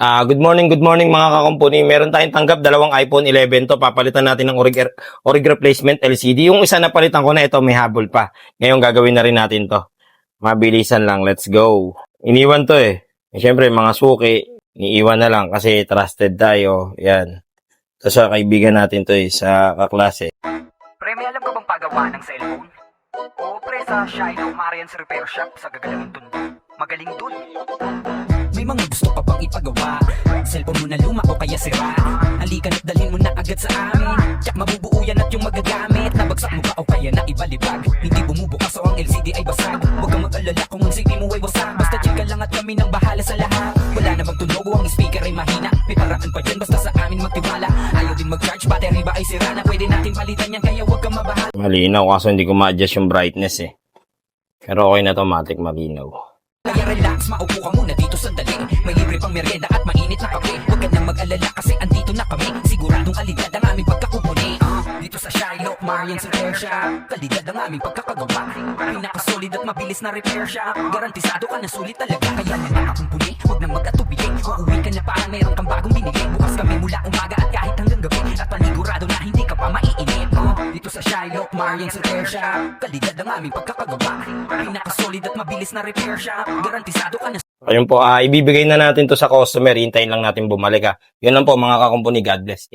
Good morning mga kakumpuni. Meron tayong tanggap dalawang iPhone 11 to. Papalitan natin ng ORIG replacement LCD. Yung isa napalitan ko na ito, may habol pa. Ngayon gagawin na rin natin to. Mabilisan lang, let's go. Iniwan to eh. Siyempre mga suki, iniiwan na lang kasi trusted tayo. Yan. Ito sa kaibigan natin to eh, sa kaklase. Pre, may alam ka bang pagawa ng cellphone? Oo pre, sa Shiloh Marian's Repair Shop sa gagalangin tundo. Magaling dun. May mga gusto ka pang ipagawa, cellphone mo na luma o kaya sira. Halika na't dalhin mo na agad sa amin. Tsak mabubuo yan at yung magagamit. Nabagsak mo ka o kaya na ibalibag. Hindi bumubukas o ang LCD ay basag. Huwag kang mag-alala kung ang CD mo ay wasak. Basta check ka lang at kami nang bahala sa lahat. Wala namang tunog o ang speaker ay mahina. May paraan pa dyan basta sa amin magtiwala. Ayaw din mag-charge, battery ba ay sira na. Pwede natin palitan yan kaya huwag kang mabahala. Malinaw kaso hindi ko ma-adjust yung brightness eh. Pero okay na to, matik malinaw. Kaya relax, maupo ka muna dito sandali. May libre pang merienda at mainit na kape. Huwag ka nang mag-alala kasi andito na kami. Siguradong kalidad ang aming pagkakupuni. Dito sa Shiloh Marian's Repair Shop, kalidad ang aming pagkakagawa. Pinakasolid at mabilis na repair shop. Garantisado ka na sulit talaga. Kaya mga kakumpuni, huwag nang mag-atubili. Uuwi ka na parang meron kang bagong binili. Bukas kami mula umaga at kahit hanggang gabi. At panigurado na hindi ka pa maiinip. Dito sa Shiloh Marian's Repair Shop, kalidad ang aming pagkakagawa. Pinakasolid at mabilis na repair shop. Garantisado ka na. Ayun po, ibibigay na natin to sa customer. Hintayin lang natin bumalik ha. Yun lang po mga kakumpuni. God bless.